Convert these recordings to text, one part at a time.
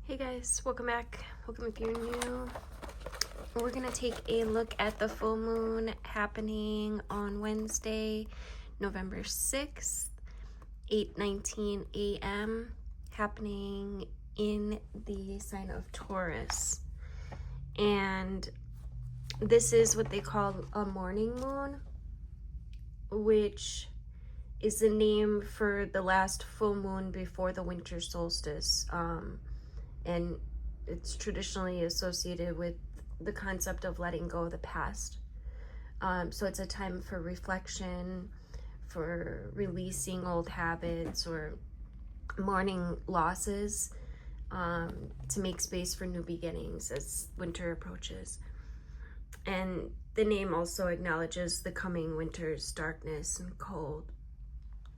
Hey guys, welcome back. Welcome if you're new. We're going to take a look at the full moon happening on Wednesday, November 6th, 8:19 a.m., happening in the sign of Taurus. And this is what they call a morning moon, which is the name for the last full moon before the winter solstice. And it's traditionally associated with the concept of letting go of the past. So it's a time for reflection, for releasing old habits or mourning losses, to make space for new beginnings as winter approaches. And the name also acknowledges the coming winter's darkness and cold.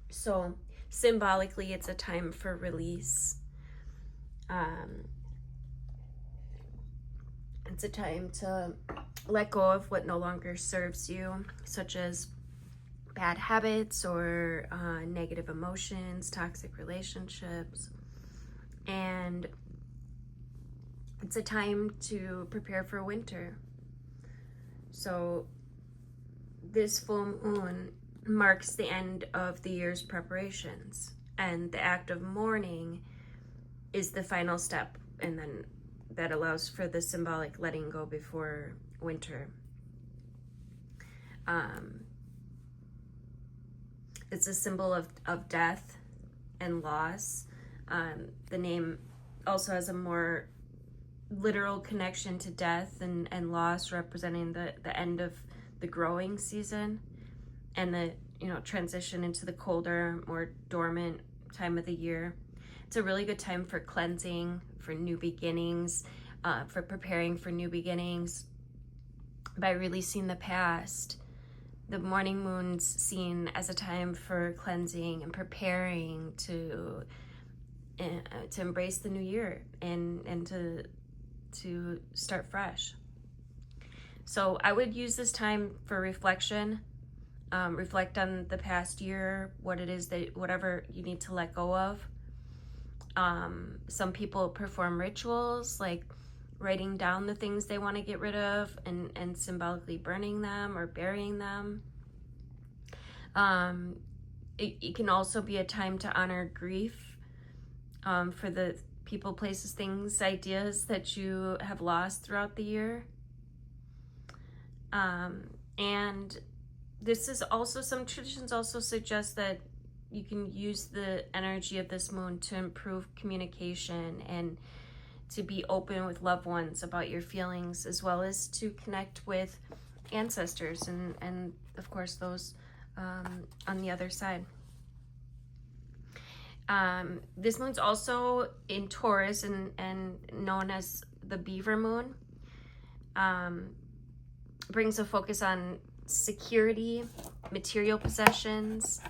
So symbolically, it's a time for release. It's a time to let go of what no longer serves you, such as bad habits or negative emotions, toxic relationships. And it's a time to prepare for winter. So this full moon marks the end of the year's preparations, and the act of mourning is the final step, and then that allows for the symbolic letting go before winter. It's a symbol of death and loss. The name also has a more literal connection to death and loss, representing the end of the growing season and the transition into the colder, more dormant time of the year. It's a really good time for cleansing, for new beginnings, for preparing for new beginnings by releasing the past. The morning moon's seen as a time for cleansing and preparing to embrace the new year and to start fresh. So I would use this time for reflection. Reflect on the past year, what it is that whatever you need to let go of. Some people perform rituals like writing down the things they want to get rid of and symbolically burning them or burying them. It can also be a time to honor grief, for the people, places, things, ideas that you have lost throughout the year. And this is also, some traditions also suggest that you can use the energy of this moon to improve communication and to be open with loved ones about your feelings, as well as to connect with ancestors and of course those on the other side. This moon's also in Taurus and known as the beaver moon. Brings a focus on security, material possessions,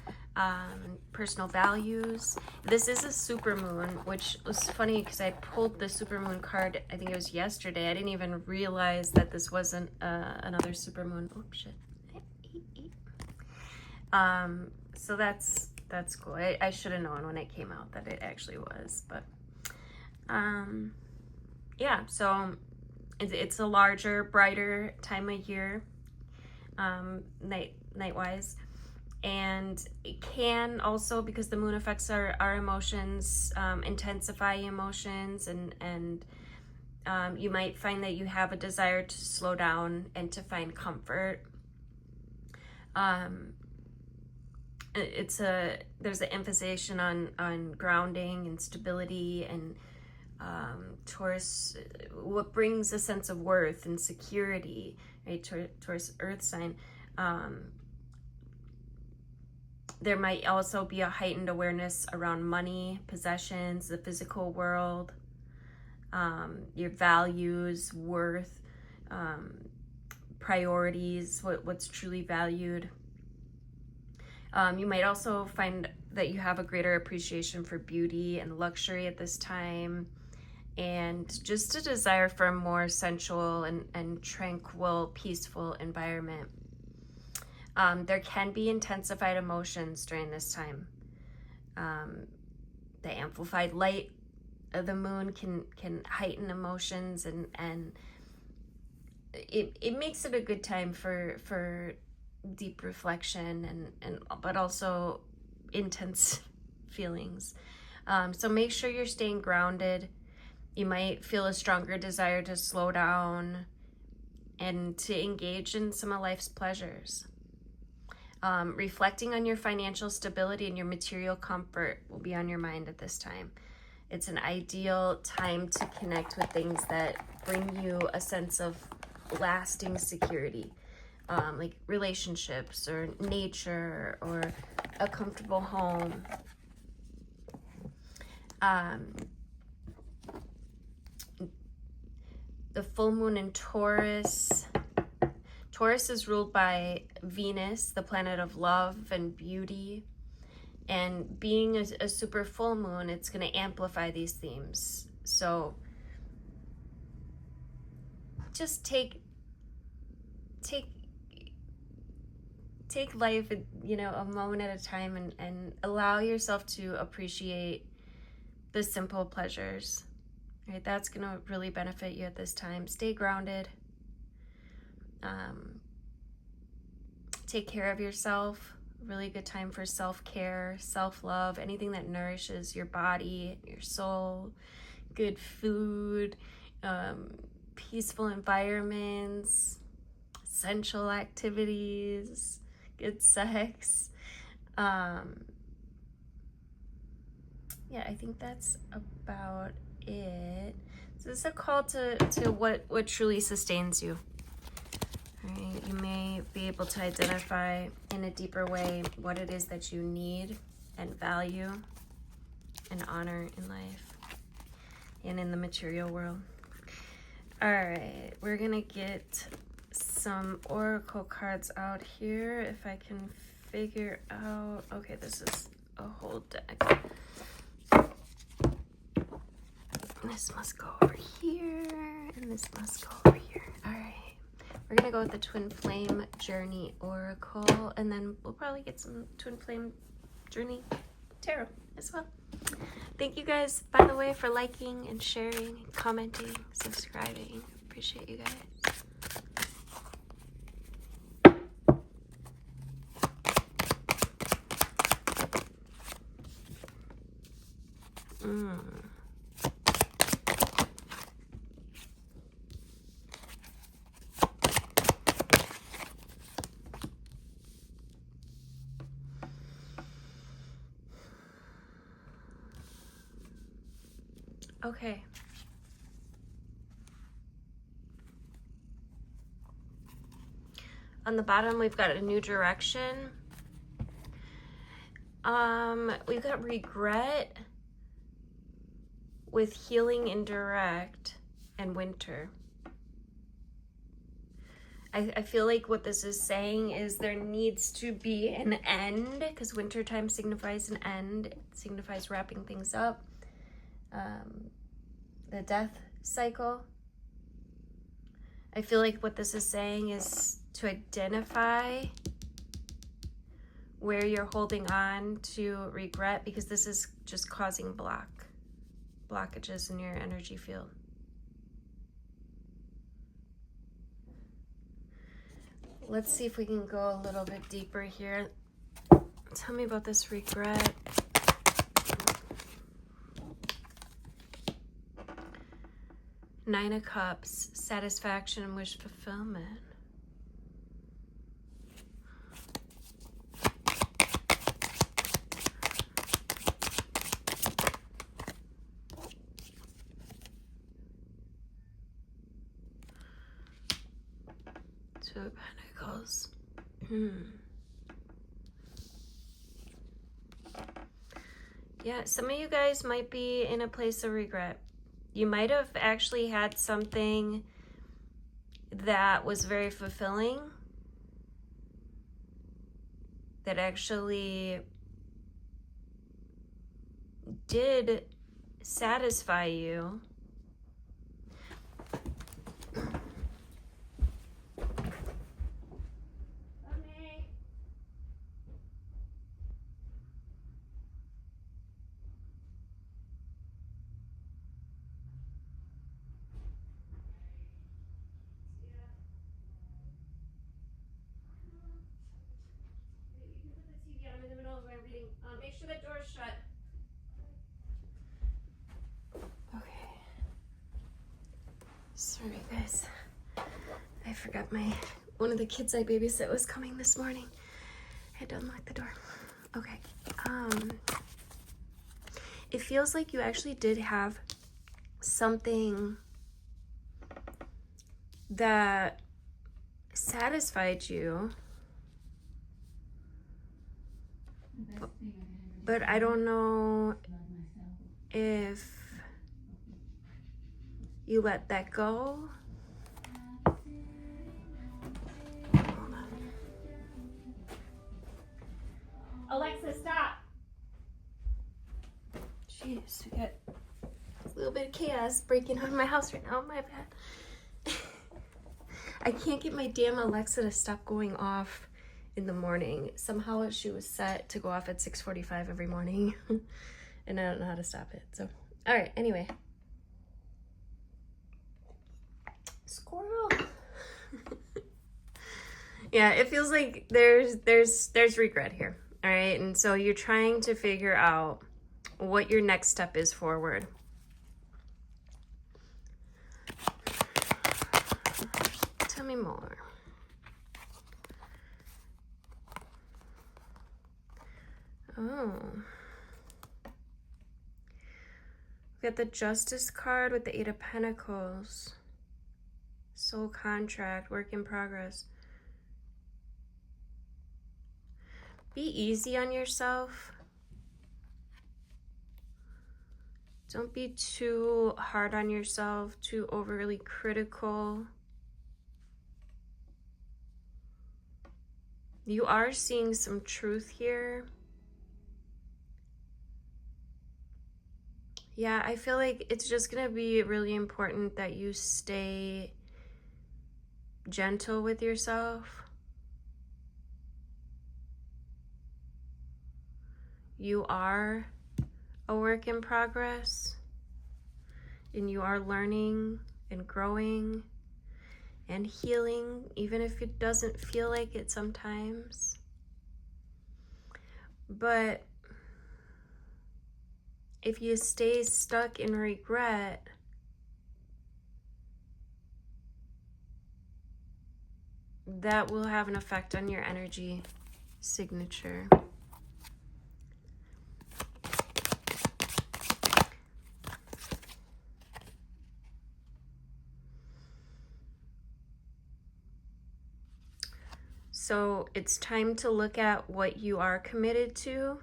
personal values. This is a supermoon, which was funny because I pulled the supermoon card, I think it was yesterday. I didn't even realize that this wasn't another supermoon. Oh shit. So that's cool. I should have known when it came out that it actually was, but yeah, so it's a larger, brighter time of year, night-wise. And it can also, because the moon affects our emotions, intensify emotions, and you might find that you have a desire to slow down and to find comfort. There's an emphasis on grounding and stability, and Taurus, what brings a sense of worth and security, right? Taurus earth sign. There might also be a heightened awareness around money, possessions, the physical world, your values, worth, priorities, what's truly valued. You might also find that you have a greater appreciation for beauty and luxury at this time, and just a desire for a more sensual and tranquil, peaceful environment. There can be intensified emotions during this time. The amplified light the moon can heighten emotions, and it makes it a good time for deep reflection and but also intense feelings. So make sure you're staying grounded. You might feel a stronger desire to slow down and to engage in some of life's pleasures. Reflecting on your financial stability and your material comfort will be on your mind at this time. It's an ideal time to connect with things that bring you a sense of lasting security, like relationships or nature or a comfortable home. The full moon in Taurus. Taurus is ruled by Venus, the planet of love and beauty. And being a super full moon, it's going to amplify these themes. So just take life, a moment at a time, and allow yourself to appreciate the simple pleasures. Right? That's going to really benefit you at this time. Stay grounded. Take care of yourself. Really good time for self-care, self-love, anything that nourishes your body, your soul, good food, peaceful environments, sensual activities, good sex. Yeah, I think that's about it. So this is a call to what truly sustains you. Right? You may be able to identify in a deeper way what it is that you need and value and honor in life and in the material world. All right, we're gonna get some oracle cards out here if I can figure out. Okay, this is a whole deck. This must go over here, and this must go over here. All right. We're going to go with the Twin Flame Journey Oracle, and then we'll probably get some Twin Flame Journey Tarot as well. Thank you guys, by the way, for liking and sharing, and commenting, subscribing. Appreciate you guys. Okay. On the bottom, we've got a new direction. We've got regret with healing indirect and winter. I feel like what this is saying is there needs to be an end, because wintertime signifies an end. It signifies wrapping things up. The death cycle. I feel like what this is saying is to identify where you're holding on to regret, because this is just causing blockages in your energy field. Let's see if we can go a little bit deeper here. Tell me about this regret. Nine of Cups, satisfaction and wish fulfillment. Two of Pentacles. Yeah, some of you guys might be in a place of regret. You might have actually had something that was very fulfilling, that actually did satisfy you. Sorry, guys. I forgot one of the kids I babysit was coming this morning. I had to unlock the door. Okay. It feels like you actually did have something that satisfied you, but I don't know if you let that go. Hold on. Alexa, stop. Jeez, we got a little bit of chaos breaking out of my house right now. My bad. I can't get my damn Alexa to stop going off in the morning. Somehow she was set to go off at 6:45 every morning, and I don't know how to stop it. So, all right. Anyway, squirrel. Yeah, it feels like there's regret here. All right, and so you're trying to figure out what your next step is forward. Tell me more. Oh. We got the Justice card with the 8 of Pentacles. Soul contract, work in progress. Be easy on yourself. Don't be too hard on yourself, too overly critical. You are seeing some truth here. Yeah, I feel like it's just going to be really important that you stay gentle with yourself. You are a work in progress, and you are learning and growing and healing, even if it doesn't feel like it sometimes. But if you stay stuck in regret, that will have an effect on your energy signature. So it's time to look at what you are committed to,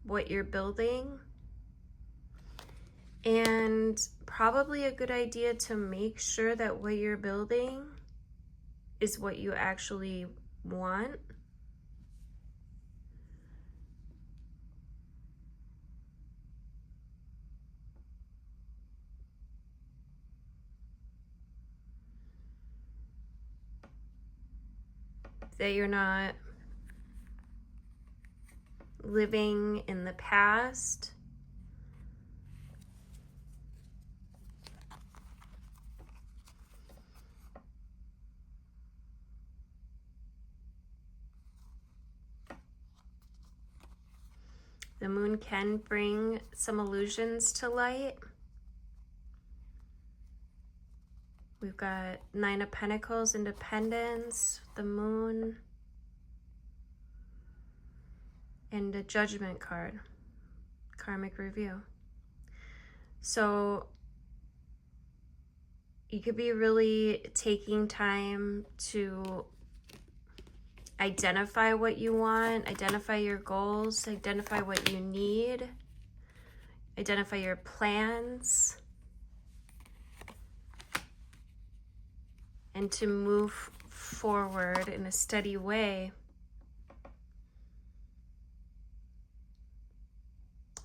what you're building, and probably a good idea to make sure that what you're building is what you actually want. That you're not living in the past. The moon can bring some illusions to light. We've got 9 of Pentacles, independence, the moon, and a Judgment card, karmic review. So you could be really taking time to identify what you want, identify your goals, identify what you need, identify your plans, and to move forward in a steady way.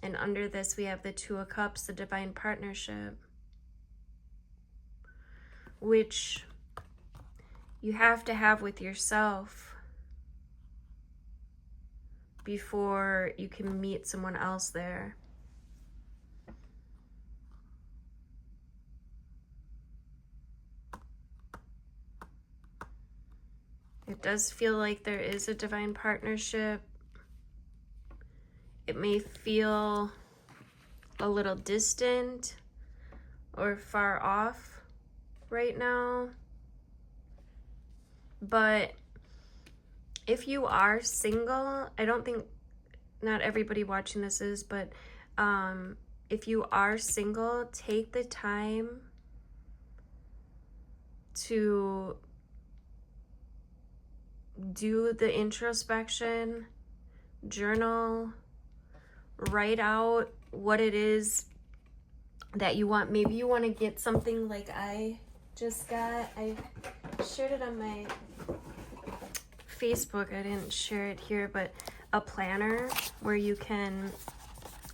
And under this, we have the 2 of Cups, the divine partnership, which you have to have with yourself before you can meet someone else there. It does feel like there is a divine partnership. It may feel a little distant or far off, right now. But if you are single, I don't think, not everybody watching this is, but if you are single, take the time to do the introspection, journal, write out what it is that you want. Maybe you want to get something like I just got. I shared it on my Facebook. I didn't share it here, but a planner where you can,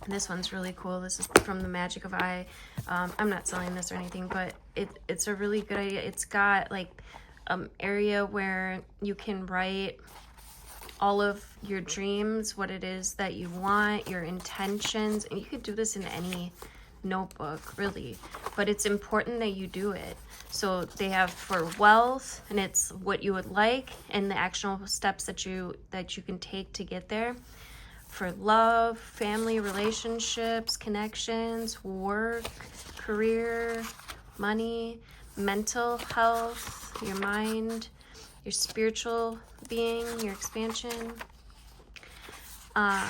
this one's really cool. This is from the Magic of I. I'm not selling this or anything, but it's a really good idea. It's got like area where you can write all of your dreams, what it is that you want, your intentions, and you could do this in any notebook, really, but it's important that you do it. So they have for wealth, and it's what you would like and the actionable steps that you can take to get there. For love, family, relationships, connections, work, career, money, mental health, your mind, your spiritual being, your expansion. And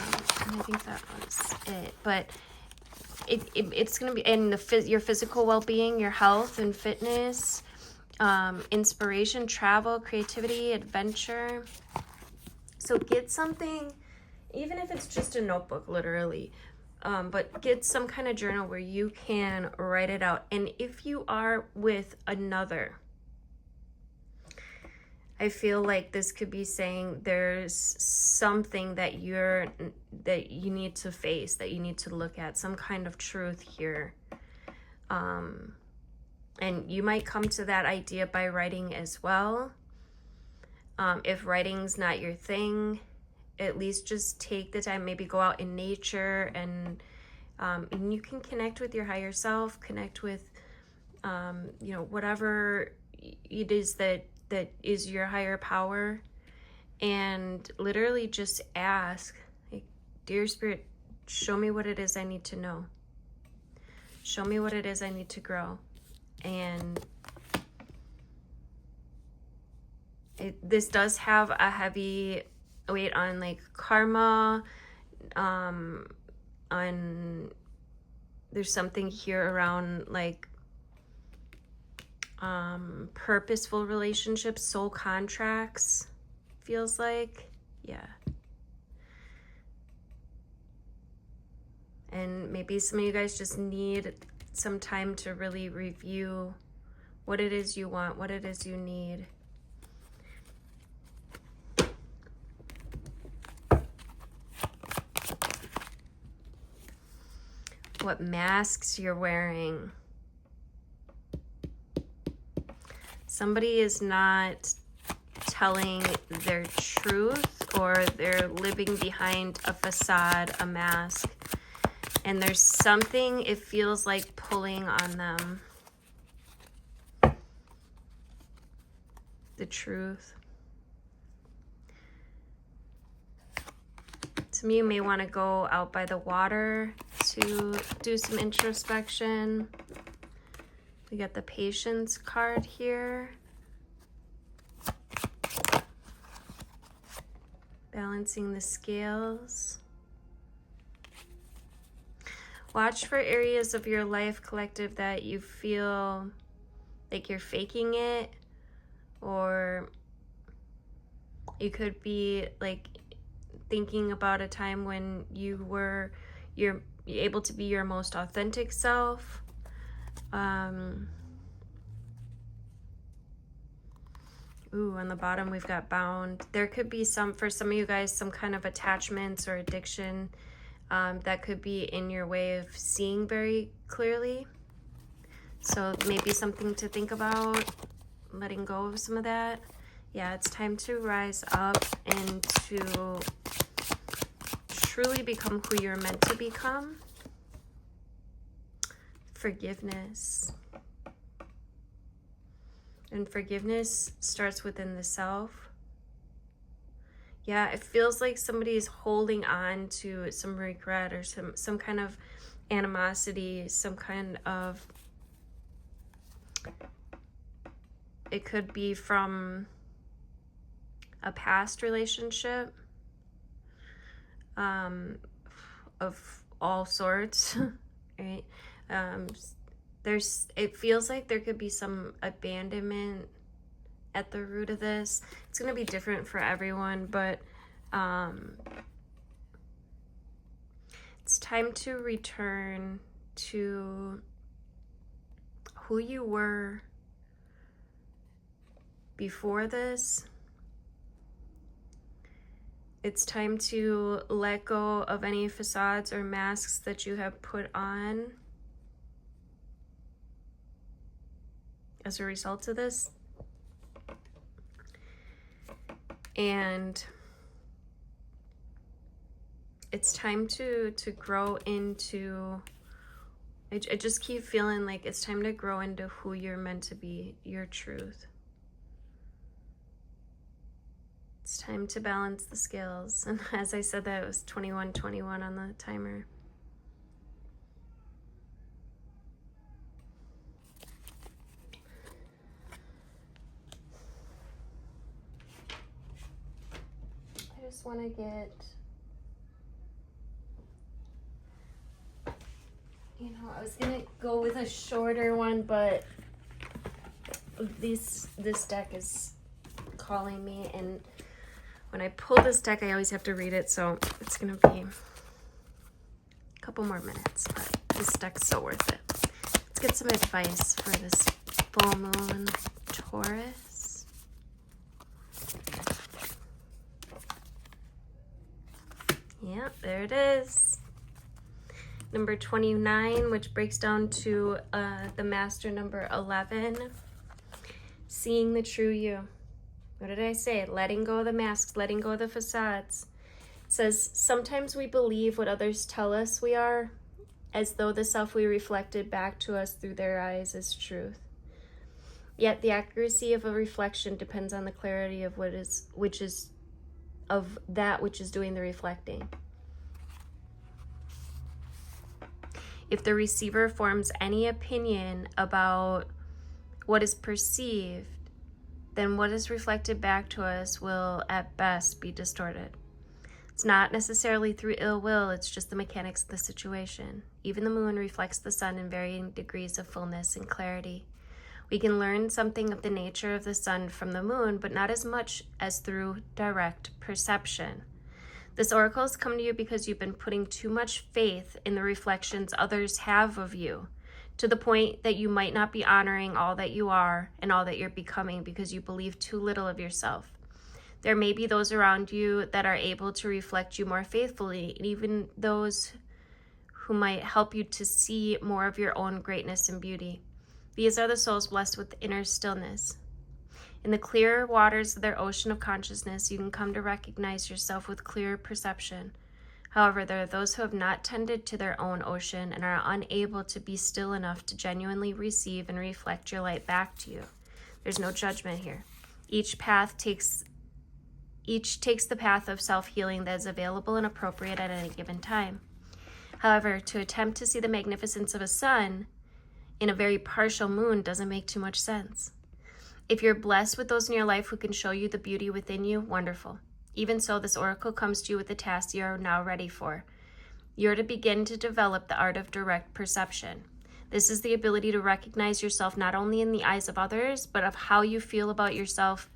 I think that was it. But it's going to be in your physical well-being, your health and fitness, inspiration, travel, creativity, adventure. So get something, even if it's just a notebook, literally, but get some kind of journal where you can write it out. And if you are with another, I feel like this could be saying there's something that you need to face, that you need to look at, some kind of truth here. And you might come to that idea by writing as well. If writing's not your thing, at least just take the time, maybe go out in nature, and you can connect with your higher self, connect with, whatever it is that is your higher power, and literally just ask, like, dear Spirit, show me what it is I need to know. Show me what it is I need to grow. And this does have a heavy weight on like karma, on there's something here around like purposeful relationships, soul contracts, feels like. Yeah. And maybe some of you guys just need some time to really review what it is you want, what it is you need. What masks you're wearing. Somebody is not telling their truth, or they're living behind a facade, a mask. And there's something, it feels like, pulling on them. The truth. Some of you may want to go out by the water to do some introspection. We got the Patience card here. Balancing the scales. Watch for areas of your life, collective, that you feel like you're faking it, or you could be like thinking about a time when you're able to be your most authentic self. Ooh, on the bottom we've got bound. There could be for some of you guys, some kind of attachments or addiction that could be in your way of seeing very clearly. So maybe something to think about, letting go of some of that. Yeah, it's time to rise up and to truly become who you're meant to become. Forgiveness. And forgiveness starts within the self. Yeah, it feels like somebody's holding on to some regret or some kind of animosity, some kind of It could be from a past relationship of all sorts, right? It feels like there could be some abandonment at the root of this. It's going to be different for everyone, but it's time to return to who you were before this. It's time to let go of any facades or masks that you have put on as a result of this. And it's time to grow into, I just keep feeling like it's time to grow into who you're meant to be, your truth. It's time to balance the scales. And as I said that, it was 21:21 on the timer. I just want to get, I was going to go with a shorter one, but this deck is calling me, and when I pull this deck, I always have to read it, so it's going to be a couple more minutes, but this deck's so worth it. Let's get some advice for this full moon, Taurus. Yeah, there it is. Number 29, which breaks down to the master number 11. Seeing the true you. What did I say? Letting go of the masks, letting go of the facades. It says, sometimes we believe what others tell us we are, as though the self we reflected back to us through their eyes is truth. Yet the accuracy of a reflection depends on the clarity of which is doing the reflecting. If the receiver forms any opinion about what is perceived, then what is reflected back to us will at best be distorted. It's not necessarily through ill will, it's just the mechanics of the situation. Even the moon reflects the sun in varying degrees of fullness and clarity. We can learn something of the nature of the sun from the moon, but not as much as through direct perception. This oracle has come to you because you've been putting too much faith in the reflections others have of you, to the point that you might not be honoring all that you are and all that you're becoming because you believe too little of yourself. There may be those around you that are able to reflect you more faithfully, and even those who might help you to see more of your own greatness and beauty. These are the souls blessed with inner stillness. In the clear waters of their ocean of consciousness, you can come to recognize yourself with clear perception. However, there are those who have not tended to their own ocean and are unable to be still enough to genuinely receive and reflect your light back to you. There's no judgment here. Each takes the path of self-healing that is available and appropriate at any given time. However, to attempt to see the magnificence of a sun in a very partial moon doesn't make too much sense. If you're blessed with those in your life who can show you the beauty within you, wonderful. Even so, this oracle comes to you with the task you are now ready for. You're to begin to develop the art of direct perception. This is the ability to recognize yourself not only in the eyes of others, but from how you feel about yourself,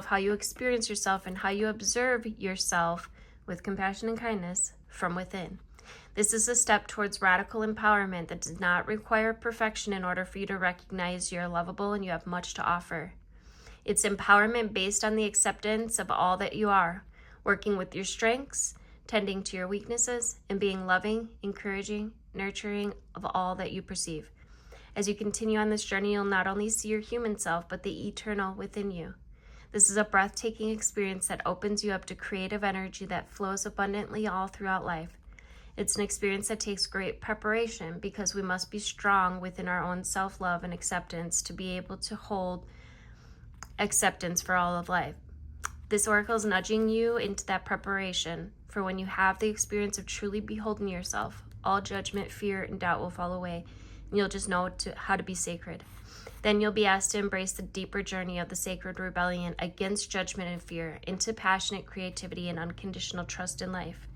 how you experience yourself, and how you observe yourself with compassion and kindness from within. This is a step towards radical empowerment that does not require perfection in order for you to recognize you're lovable and you have much to offer. It's empowerment based on the acceptance of all that you are, working with your strengths, tending to your weaknesses, and being loving, encouraging, nurturing of all that you perceive. As you continue on this journey, you'll not only see your human self, but the eternal within you. This is a breathtaking experience that opens you up to creative energy that flows abundantly all throughout life. It's an experience that takes great preparation because we must be strong within our own self-love and acceptance to be able to hold acceptance for all of life. This oracle is nudging you into that preparation for when you have the experience of truly beholding yourself. All judgment, fear, and doubt will fall away, You'll just know how to be sacred. Then you'll be asked to embrace the deeper journey of the sacred rebellion against judgment and fear into passionate creativity and unconditional trust in life.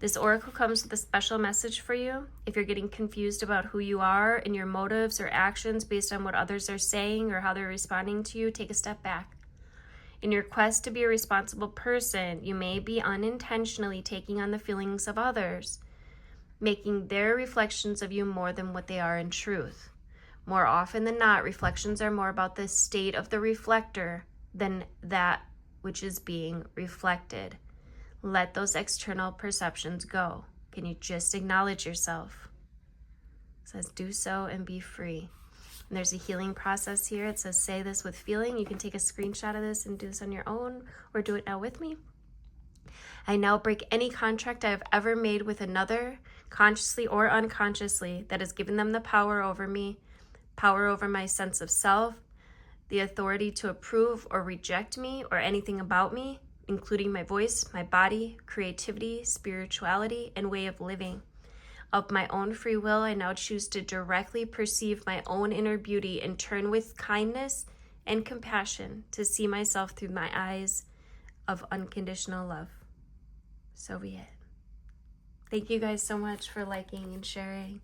This oracle comes with a special message for you. If you're getting confused about who you are and your motives or actions based on what others are saying or how they're responding to you, take a step back. In your quest to be a responsible person, you may be unintentionally taking on the feelings of others, making their reflections of you more than what they are in truth. More often than not, reflections are more about the state of the reflector than that which is being reflected. Let those external perceptions go. Can you just acknowledge yourself? It says, do so and be free. And there's a healing process here. It says, say this with feeling. You can take a screenshot of this and do this on your own, or do it now with me. I now break any contract I have ever made with another, consciously or unconsciously, that has given them the power over me, power over my sense of self, the authority to approve or reject me or anything about me, including my voice, my body, creativity, spirituality, and way of living. Of my own free will, I now choose to directly perceive my own inner beauty and turn with kindness and compassion to see myself through my eyes of unconditional love. So be it. Thank you guys so much for liking and sharing,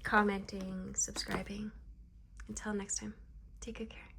commenting, subscribing. Until next time, take good care.